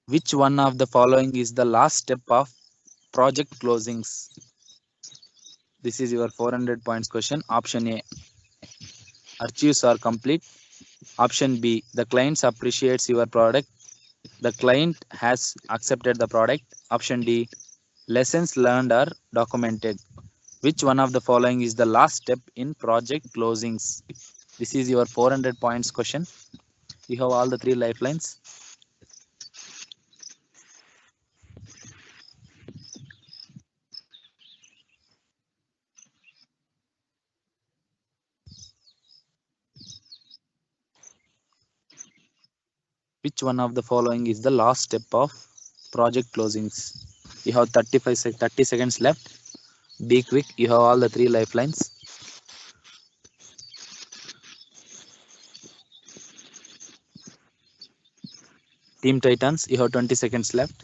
Which one of the following is the last step of project closings? This is your 400 points question. Option A, archives are complete. Option B, the client appreciates your product. The client has accepted the product. Option D, lessons learned are documented. Which one of the following is the last step in project closings? This is your 400 points question. You have all the three lifelines. Which one of the following is the last step of project closings? You have 30 seconds left. Be quick. You have all the three lifelines. Team Titans, you have 20 seconds left.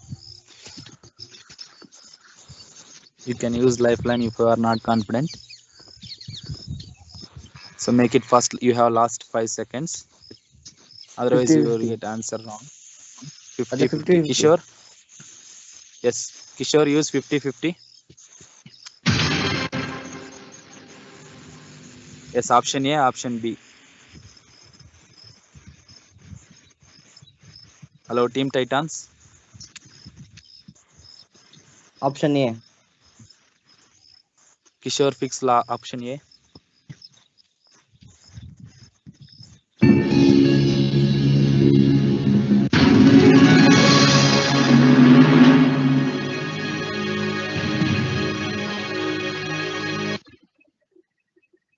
You can use lifeline if you are not confident. So make it fast. You have last 5 seconds. Otherwise, you will 50-50. get answer wrong. Ajay, 50-50. 50-50. Kishore? Yes. Kishore, use 50-50. Yes, option A, option B. Hello, Team Titans. Option A. Kishore, fix la option A.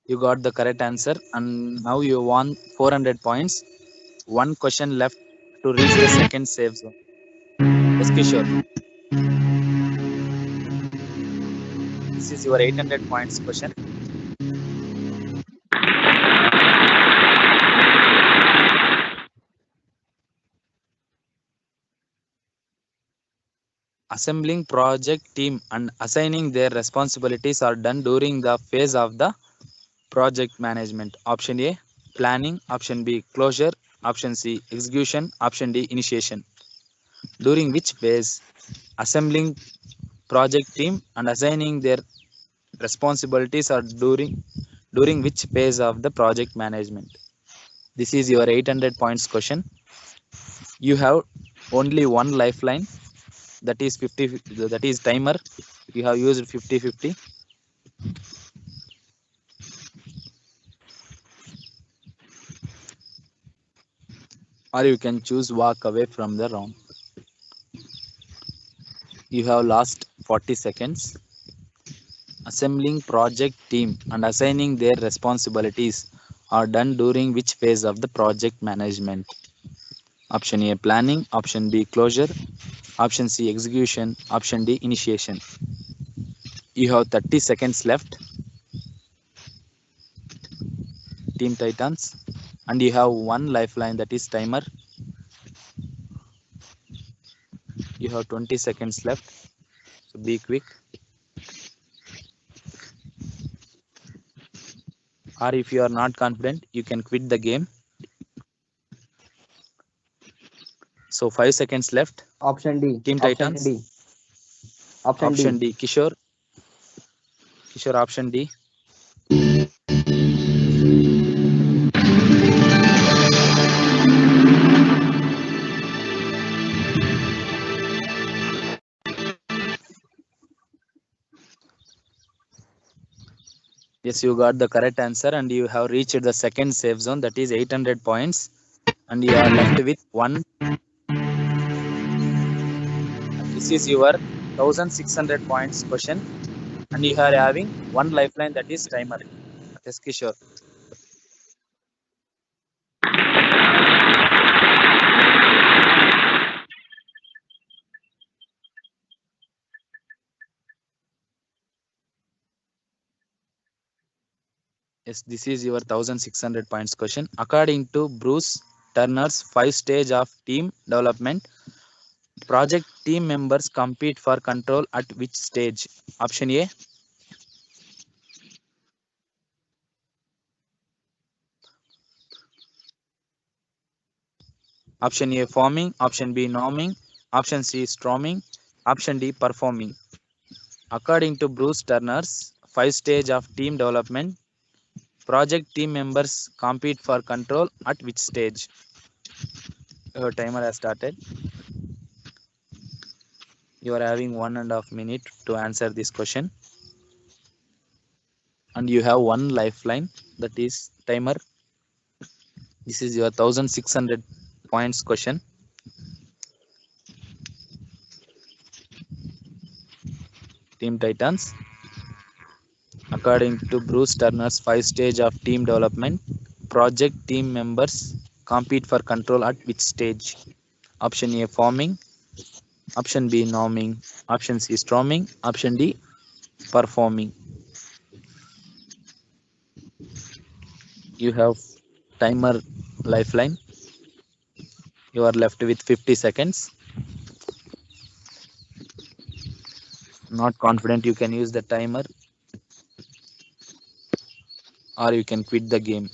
You got the correct answer, and now you won 400 points. One question left to reach the second save zone. Yes, Kishore. This is your 800 points question. Assembling project team and assigning their responsibilities are done during the phase of the project management. Option A, planning. Option B, closure. Option C, execution. Option D, initiation. During which phase assembling project team and assigning their responsibilities are during which phase of the project management? This is your 800 points question. You have only one lifeline, that is 50, that is timer. You have used 50-50. Or you can choose walk away from the round. You have lost 40 seconds. Assembling project team and assigning their responsibilities are done during which phase of the project management? Option A, planning. Option B, closure. Option C, execution. Option D, initiation. You have 30 seconds left, Team Titans, and you have one lifeline, that is timer. You have 20 seconds left, so be quick. Or if you are not confident, you can quit the game. So 5 seconds left. Option D. Team Option Titans. D. Option D. Kishore. Kishore, option D. Yes, you got the correct answer, and you have reached the second safe zone, that is 800 points, and you are left with one. This is your 1600 points question, and you are having one lifeline, that is timer. Yes, Kishore. Yes, this is your 1600 points question. According to Bruce Turner's 5-stage of team development, project team members compete for control at which stage? Option A. Option A, forming. Option B, norming. Option C, storming. Option D, performing. According to Bruce Turner's 5-stage of team development, project team members compete for control at which stage? Your timer has started. You are having 1.5 minutes to answer this question. And you have one lifeline, that is timer. This is your 1600 points question. Team Titans. According to Bruce Turner's 5-stage of team development, project team members compete for control at which stage? Option A, forming. Option B, norming. Option C, storming. Option D, performing. You have timer lifeline. You are left with 50 seconds. Not confident, you can use the timer or you can quit the game.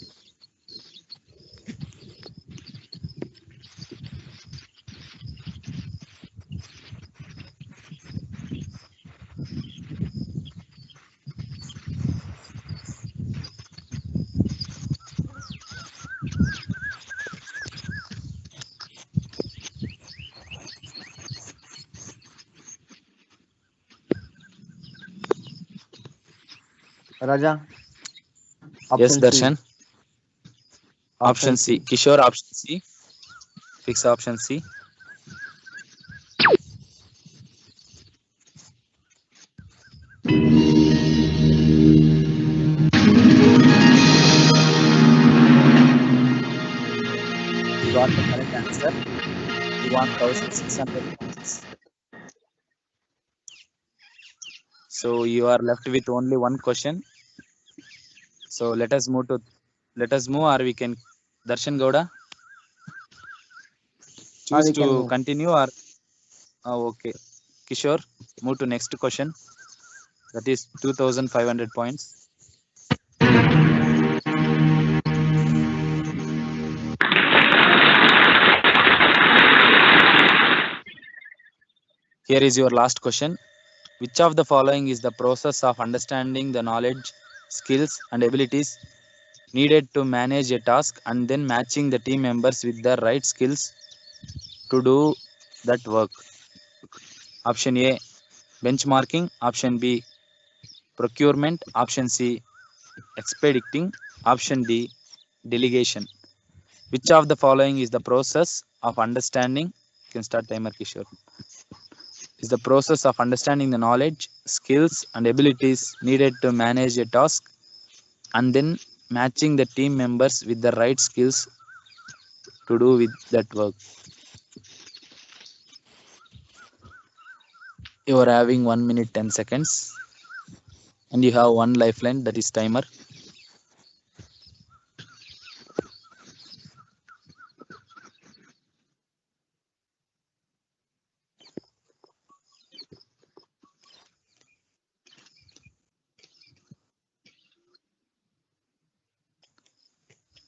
Raja. Yes, Option C. Darshan. Option C. Kishore, option C. Fix option C. You got the correct answer. You want 1600 points. So you are left with only one question. So let us move, or we can Darshan Gowda choose to continue or okay. Kishore, move to next question. That is 2500 points. Here is your last question. Which of the following is the process of understanding the knowledge, skills and abilities needed to manage a task and then matching the team members with the right skills to do that work? Option A, benchmarking. Option B, procurement. Option C, expediting. Option D, delegation. Which of the following is the process of understanding? You can start timer, Kishore. Is the process of understanding the knowledge, skills and abilities needed to manage a task and then matching the team members with the right skills to do with that work. You are having 1 minute 10 seconds and you have one lifeline, that is timer.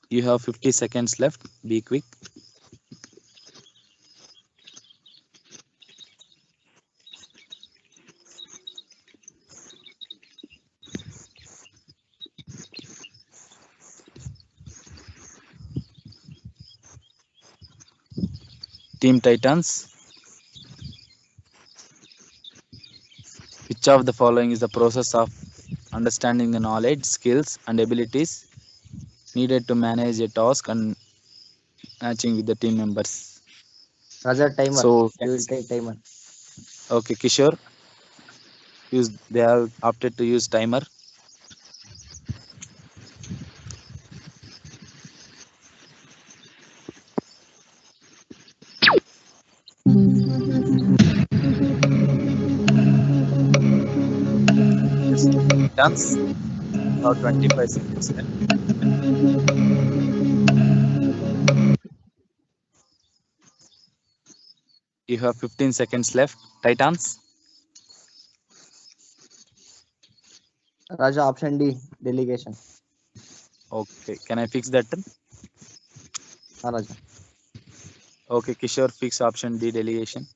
You have 50 seconds left. Be quick. Team Titans. Which of the following is the process of understanding the knowledge, skills and abilities needed to manage a task and matching with the team members? Raja, timer. So You will take timer. okay, Kishore, they have opted to use timer. Titans. Now 25 seconds left. You have 15 seconds left. Titans. Raja, option D, delegation. Okay. Can I fix that? Raja. Okay, Kishore, fix option D, delegation.